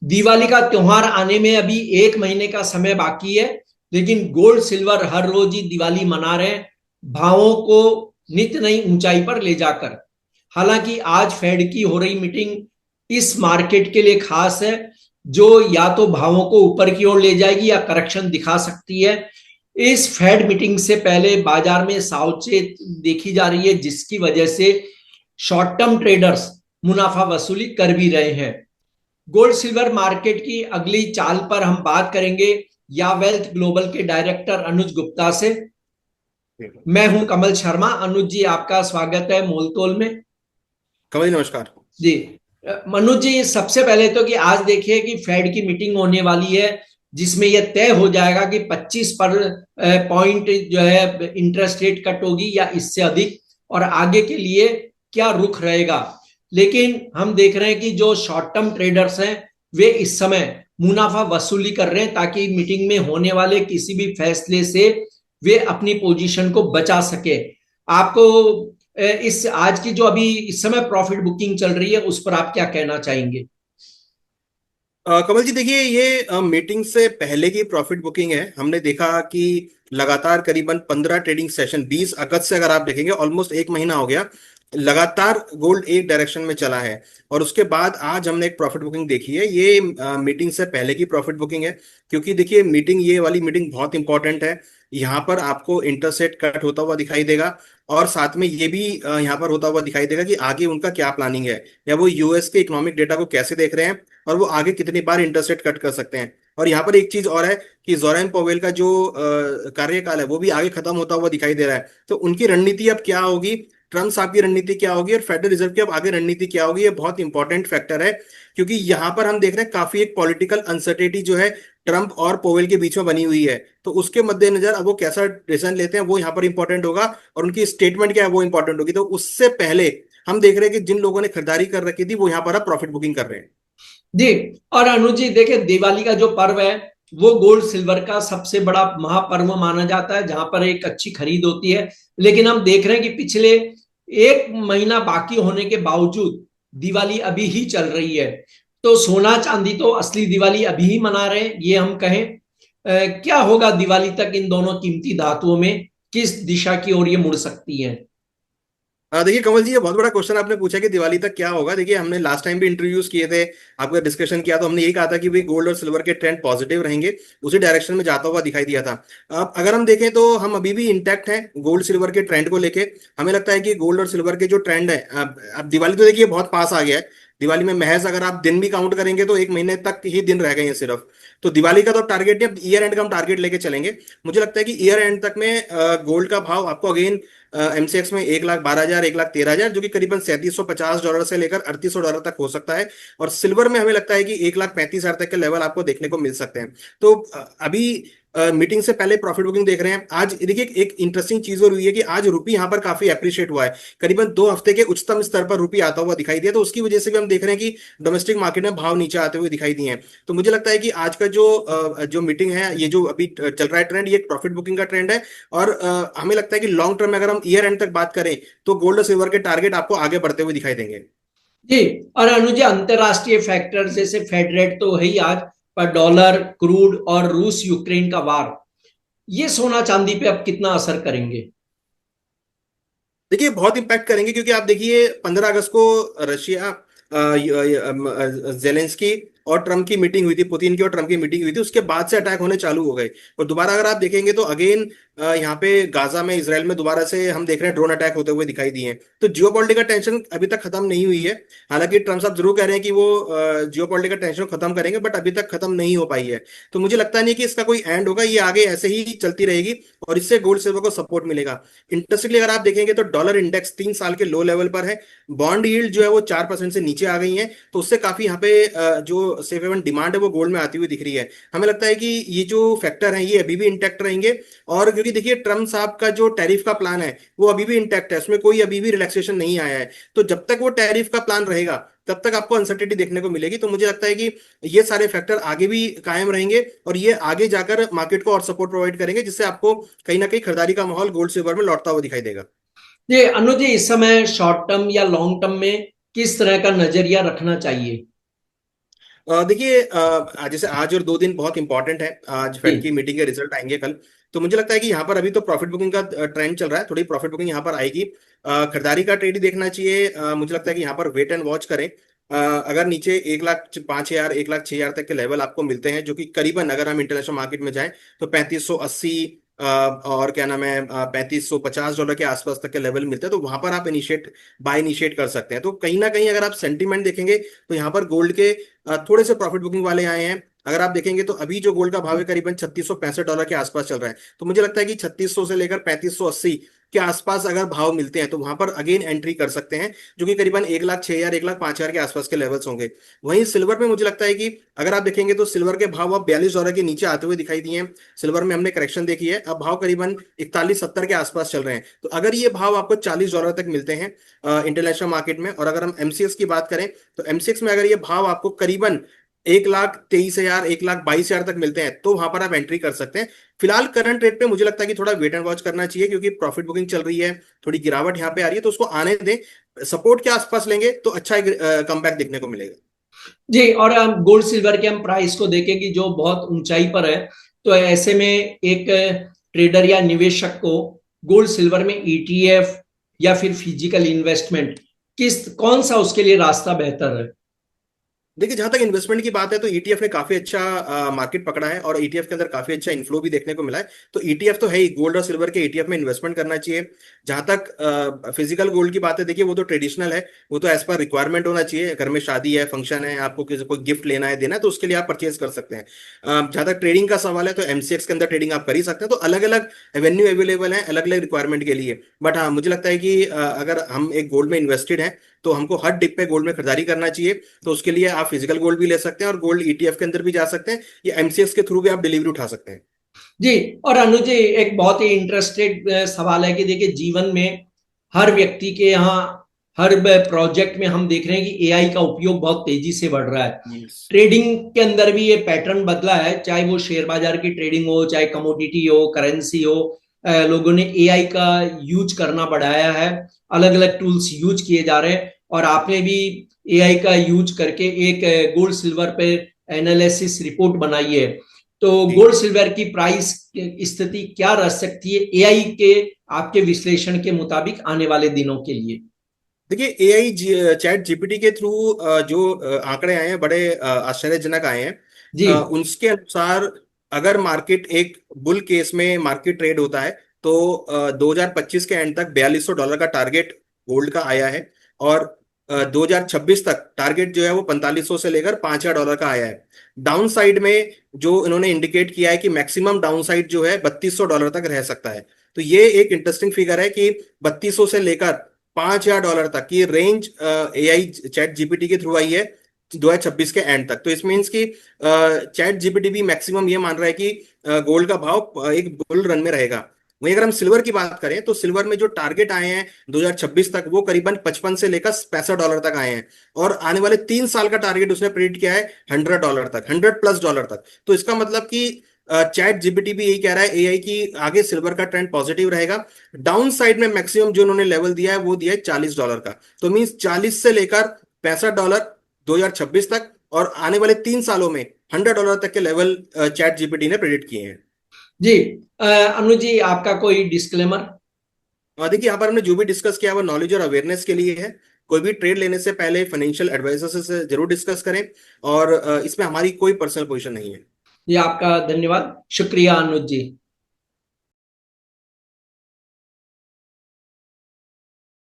दिवाली का त्योहार आने में अभी एक महीने का समय बाकी है, लेकिन गोल्ड सिल्वर हर रोज ही दिवाली मना रहे हैं, भावों को नित्य नई ऊंचाई पर ले जाकर। हालांकि आज फेड की हो रही मीटिंग इस मार्केट के लिए खास है, जो या तो भावों को ऊपर की ओर ले जाएगी या करेक्शन दिखा सकती है। इस फेड मीटिंग से पहले बाजार में सावचेत देखी जा रही है, जिसकी वजह से शॉर्ट टर्म ट्रेडर्स मुनाफा वसूली कर भी रहे हैं। गोल्ड सिल्वर मार्केट की अगली चाल पर हम बात करेंगे या वेल्थ ग्लोबल के डायरेक्टर अनुज गुप्ता से। मैं हूं कमल शर्मा। अनुज जी, आपका स्वागत है मोलतोल में। कमल जी नमस्कार। जी, मनोज जी, सबसे पहले तो कि आज देखिए कि फेड की मीटिंग होने वाली है, जिसमें यह तय हो जाएगा कि 25 पर पॉइंट जो है इंटरेस्ट रेट कट होगी या इससे अधिक, और आगे के लिए क्या रुख रहेगा। लेकिन हम देख रहे हैं कि जो शॉर्ट टर्म ट्रेडर्स हैं वे इस समय मुनाफा वसूली कर रहे हैं, ताकि मीटिंग में होने वाले किसी भी फैसले से वे अपनी पोजीशन को बचा सके। आपको इस आज की जो अभी इस समय प्रॉफिट बुकिंग चल रही है उस पर आप क्या कहना चाहेंगे? कमल जी देखिए, ये मीटिंग से पहले की प्रॉफिट बुकिंग है। हमने देखा कि लगातार करीबन 15 ट्रेडिंग सेशन 20 अगस्त से अगर आप देखेंगे ऑलमोस्ट एक महीना हो गया, लगातार गोल्ड एक डायरेक्शन में चला है। और उसके बाद आज हमने एक प्रॉफिट बुकिंग देखी है। ये मीटिंग से पहले की प्रॉफिट बुकिंग है, क्योंकि देखिए मीटिंग, ये वाली मीटिंग बहुत इंपॉर्टेंट है। यहाँ पर आपको इंटरेस्ट रेट कट होता हुआ दिखाई देगा, और साथ में ये भी यहाँ पर होता हुआ दिखाई देगा कि आगे उनका क्या प्लानिंग है, या वो यूएस के इकोनॉमिक डेटा को कैसे देख रहे हैं, और वो आगे कितनी बार इंटरेस्ट रेट कट कर सकते हैं। और यहाँ पर एक चीज और है कि जोरेन पोवेल का जो कार्यकाल है वो भी आगे खत्म होता हुआ दिखाई दे रहा है। तो उनकी रणनीति अब क्या होगी, ट्रम्प साहब की रणनीति क्या होगी, और फेडरल रिजर्व की अब आगे रणनीति क्या होगी, ये बहुत इंपॉर्टेंट फैक्टर है। क्योंकि यहाँ पर हम देख रहे हैं काफी एक पॉलिटिकल अनसर्टेनिटी जो है ट्रम्प और पोवेल के बीच में बनी हुई है। तो उसके मद्देनजर अब वो कैसा डिसीजन लेते हैं वो यहाँ पर इंपॉर्टेंट होगा, और उनकी स्टेटमेंट क्या है वो इंपॉर्टेंट होगी। तो उससे पहले हम देख रहे हैं कि जिन लोगों ने खरीदारी कर रखी थी वो यहाँ पर अब प्रॉफिट बुकिंग कर रहे हैं। जी, और अनुज जी देखिए, दिवाली का जो पर्व है वो गोल्ड सिल्वर का सबसे बड़ा महापर्व माना जाता है, जहां पर एक अच्छी खरीद होती है। लेकिन हम देख रहे हैं कि पिछले एक महीना बाकी होने के बावजूद दिवाली अभी ही चल रही है। तो सोना चांदी तो असली दिवाली अभी ही मना रहे हैं, ये हम कहें। क्या होगा दिवाली तक इन दोनों कीमती धातुओं में, किस दिशा की ओर ये मुड़ सकती है? देखिए कमल जी, ये बहुत बड़ा क्वेश्चन आपने पूछा कि दिवाली तक क्या होगा। देखिए हमने लास्ट टाइम भी इंटरव्यूज किए थे, आपका डिस्कशन किया, तो हमने यही कहा था कि भाई गोल्ड और सिल्वर के ट्रेंड पॉजिटिव रहेंगे, उसी डायरेक्शन में जाता हुआ दिखाई दिया था। अब अगर हम देखें तो हम अभी भी इंटैक्ट हैं गोल्ड सिल्वर के ट्रेंड को लेके। हमें लगता है कि गोल्ड और सिल्वर के जो ट्रेंड है, अब दिवाली तो देखिए बहुत पास आ गया है। दिवाली में महज अगर आप दिन भी काउंट करेंगे तो एक महीने तक ही दिन रह गए हैं सिर्फ। तो दिवाली का तो टारगेट नहीं, अब ईयर एंड का हम टारगेट लेके चलेंगे। मुझे लगता है कि ईयर एंड तक में गोल्ड का भाव आपको अगेन एमसीएक्स में 1,12,000, 1,13,000, जो कि करीबन $3,750 से लेकर $3,800 तक हो सकता है। और सिल्वर में हमें लगता है कि 1,35,000 तक के लेवल आपको देखने को मिल सकते हैं। तो अभी मीटिंग से पहले प्रॉफिट बुकिंग देख रहे हैं। आज देखिए एक इंटरेस्टिंग चीज और हुई है कि आज रुपी यहाँ पर काफी अप्रिशिएट हुआ है। करीबन 2 हफ्ते के उच्चतम स्तर पर रुपी आता हुआ दिखाई दिया, तो उसकी वजह से भी हम देख रहे हैं कि डोमेस्टिक मार्केट में भाव नीचे आते हुए दिखाई दिए हैं। तो मुझे लगता है कि आज का जो मीटिंग है, ये जो अभी चल रहा है ट्रेंड, ये एक प्रॉफिट बुकिंग का ट्रेंड है। और हमें लगता है कि लॉन्ग टर्म में अगर हम ईयर एंड तक बात करें तो गोल्ड और सिल्वर के टारगेट आपको आगे बढ़ते हुए दिखाई देंगे। जी, और अनुज, अंतरराष्ट्रीय फैक्टर जैसे फेड रेट तो है ही आज, पर डॉलर, क्रूड और रूस यूक्रेन का वार, ये सोना चांदी पे अब कितना असर करेंगे? देखिए बहुत इम्पैक्ट करेंगे, क्योंकि आप देखिए 15 अगस्त को रशिया, जेलेंस्की और ट्रम्प की मीटिंग हुई थी, पुतिन की और ट्रम्प की मीटिंग हुई थी, उसके बाद से अटैक होने चालू हो गए। और दोबारा अगर आप देखेंगे तो अगेन यहाँ पे गाजा में, इसराइल में दोबारा से हम देख रहे हैं ड्रोन अटैक होते हुए दिखाई दिए हैं। तो जियोपॉलिटिकल टेंशन अभी तक खत्म नहीं हुई है। हालांकि ट्रम्प साहब जरूर कह रहे हैं कि वो जियोपॉलिटिकल टेंशन खत्म करेंगे, बट अभी तक खत्म नहीं हो पाई है। तो मुझे लगता नहीं कि इसका कोई एंड होगा, ये आगे ऐसे ही चलती रहेगी, और इससे गोल्ड सिल्वर को सपोर्ट मिलेगा। इंटरेस्टिंगली अगर आप देखेंगे तो डॉलर इंडेक्स 3 साल के लो लेवल पर है। बॉन्ड यील्ड जो है वो 4% से नीचे आ गई है। तो उससे काफी यहाँ पे जो सेफ हेवन डिमांड है वो गोल्ड में आती हुई दिख रही है। हमें लगता है कि ये जो फैक्टर है ये अभी भी इंटैक्ट रहेंगे। और क्योंकि देखिए ट्रम्प साहब का जो टैरिफ का प्लान है वो अभी भी इंटैक्ट है, उसमें कोई अभी भी रिलैक्सेशन नहीं आया है। तो जब तक वो टैरिफ का प्लान रहेगा तब तक आपको अनसर्टेनिटी देखने को मिलेगी। तो मुझे लगता है कि ये सारे फैक्टर आगे भी कायम रहेंगे, और ये आगे जाकर मार्केट को और सपोर्ट प्रोवाइड करेंगे, जिससे आपको कहीं ना कहीं खरीदारी का माहौल गोल्ड सिल्वर में लौटता हुआ दिखाई देगा। ये अनुज जी, इस समय शॉर्ट टर्म या लॉन्ग टर्म में किस तरह का नजरिया रखना चाहिए? देखिए, जैसे आज और 2 दिन बहुत इंपॉर्टेंट है। आज फेड जी की मीटिंग के रिजल्ट आएंगे कल। तो मुझे लगता है कि यहाँ पर अभी तो प्रॉफिट बुकिंग का ट्रेंड चल रहा है, थोड़ी प्रॉफिट बुकिंग यहाँ पर आएगी। खरीदारी का ट्रेड ही देखना चाहिए। मुझे लगता है कि यहाँ पर वेट एंड वॉच करें। अगर नीचे 1,05,000 1,06,000 तक के लेवल आपको मिलते हैं, जो कि करीबन अगर हम इंटरनेशनल मार्केट में जाएं तो 3580 और क्या नाम है, $3550 के आसपास तक के लेवल मिलते हैं, तो वहां पर आप बाय इनिशिएट कर सकते हैं। तो कहीं ना कहीं अगर आप सेंटीमेंट देखेंगे तो यहाँ पर गोल्ड के थोड़े से प्रॉफिट बुकिंग वाले आए हैं। अगर आप देखेंगे तो अभी जो गोल्ड का भाव है करीबन $3665 के आसपास चल रहा है। तो मुझे लगता है कि 3600 से लेकर 3580 के आसपास अगर भाव मिलते हैं तो वहां पर अगेन एंट्री कर सकते हैं, जो कि करीबन 1,06,000 1,05,000 के आसपास के लेवल्स होंगे। वहीं सिल्वर में मुझे लगता है कि अगर आप देखेंगे तो सिल्वर के भाव अब $42 के नीचे आते हुए दिखाई दिए हैं। सिल्वर में हमने करेक्शन देखी है, अब भाव करीबन 4170 के आसपास चल रहे हैं। तो अगर ये भाव आपको $40 तक मिलते हैं इंटरनेशनल मार्केट में, और अगर हम एमसीएक्स की बात करें तो एमसीएक्स में अगर ये भाव आपको करीबन 1,23,000 1,22,000 तक मिलते हैं तो वहां पर आप एंट्री कर सकते हैं। फिलहाल करंट रेट पे मुझे लगता है कि थोड़ा वेट एंड वॉच करना चाहिए, क्योंकि प्रॉफिट बुकिंग चल रही है, थोड़ी गिरावट यहाँ पे आ रही है, तो उसको आने दें। सपोर्ट के आसपास लेंगे तो अच्छा एक कमबैक देखने को मिलेगा। जी। और हम गोल्ड सिल्वर के हम प्राइस को देखें कि जो बहुत ऊंचाई पर है, तो ऐसे में एक ट्रेडर या निवेशक को गोल्ड सिल्वर में ईटीएफ या फिर फिजिकल इन्वेस्टमेंट, किस कौन सा उसके लिए रास्ता बेहतर है? देखिए, जहां तक इन्वेस्टमेंट की बात है तो ईटीएफ ने काफी अच्छा मार्केट पकड़ा है, और ईटीएफ के अंदर काफी अच्छा इन्फ्लो भी देखने को मिला है। तो ईटीएफ तो है ही, गोल्ड और सिल्वर के ईटीएफ में इन्वेस्टमेंट करना चाहिए। जहां तक फिजिकल गोल्ड की बात है, देखिए वो तो ट्रेडिशनल है, वो तो एज पर रिक्वायरमेंट होना चाहिए। घर में शादी है, फंक्शन है, आपको किसी को गिफ्ट लेना है, देना है, तो उसके लिए आप परचेज कर सकते हैं। जहां तक ट्रेडिंग का सवाल है तो एमसीएक्स के अंदर ट्रेडिंग आप कर ही सकते हैं। तो अलग अलग एवेन्यू अवेलेबल है अलग अलग रिक्वायरमेंट के लिए। बट हाँ, मुझे लगता है कि अगर हम एक गोल्ड में इन्वेस्टेड हैं तो हमको हर डिप पे गोल्ड में खरीदारी करना चाहिए। तो उसके लिए आप फिजिकल गोल्ड भी ले सकते हैं और गोल्ड ईटीएफ के अंदर भी जा सकते हैं, या एमसीएक्स के थ्रू भी आप डिलीवरी उठा सकते हैं। जी। और अनुज जी, एक बहुत ही इंटरेस्टेड सवाल है कि देखिए, जीवन में हर व्यक्ति के यहाँ हर प्रोजेक्ट में हम देख रहे हैं कि एआई का उपयोग बहुत तेजी से बढ़ रहा है। Yes. ट्रेडिंग के अंदर भी ये पैटर्न बदला है, चाहे वो शेयर बाजार की ट्रेडिंग हो, चाहे कमोडिटी हो, करेंसी हो। लोगों ने एआई का यूज करना बढ़ाया है, अलग अलग टूल्स यूज किए जा रहे हैं। और आपने भी एआई का यूज करके एक गोल्ड सिल्वर पे एनालिसिस रिपोर्ट बनाई है। तो जी, गोल्ड सिल्वर की प्राइस स्थिति क्या रह सकती है एआई के, आपके विश्लेषण के मुताबिक, आने वाले दिनों के लिए? देखिए एआई चैट जीपीटी के थ्रू जो आंकड़े आए हैं बड़े आश्चर्यजनक आए हैं। जी उनके अनुसार अगर मार्केट एक बुल केस में मार्केट ट्रेड होता है तो 2025 के एंड तक $4,200 का टारगेट गोल्ड का आया है, और 2026 तक टारगेट जो है वो 4,500 से लेकर $5,000 का आया है। डाउन साइड में जो इन्होंने इंडिकेट किया है कि मैक्सिमम डाउन साइड जो है $3,200 तक रह सकता है। तो ये एक इंटरेस्टिंग फिगर है कि 3,200 से लेकर $5,000 तक की रेंज एआई चैट जीपीटी के थ्रू आई है 2026 के एंड तक। तो इस मीन्स की चैट जीपीटी भी मैक्सिमम ये मान रहा है कि गोल्ड का भाव एक बुल रन में रहेगा। वहीं अगर हम सिल्वर की बात करें तो सिल्वर में जो टारगेट आए हैं 2026 तक वो करीबन 55 से लेकर $65 तक आए हैं, और आने वाले 3 साल का टारगेट उसने प्रिडिक्ट किया है $100 तक, $100+ तक। तो इसका मतलब कि चैट जीपीटी भी यही कह रहा है एआई की आगे सिल्वर का ट्रेंड पॉजिटिव रहेगा। डाउन साइड में मैक्सिमम जो उन्होंने लेवल दिया है वो दिया है $40 का। तो मीन्स 40 से लेकर $65 2026 तक, और आने वाले 3 सालों में $100 तक के लेवल चैट जीपीटी ने प्रेडिक्ट किए हैं। जी। अनुज जी, आपका कोई डिस्क्लेमर? और देखिए, यहाँ पर हमने जो भी डिस्कस किया वो नॉलेज और अवेयरनेस के लिए है। कोई भी ट्रेड लेने से पहले फाइनेंशियल एडवाइजर से जरूर डिस्कस करें, और इसमें हमारी कोई पर्सनल पोजीशन नहीं है। जी, आपका धन्यवाद, शुक्रिया अनुज जी।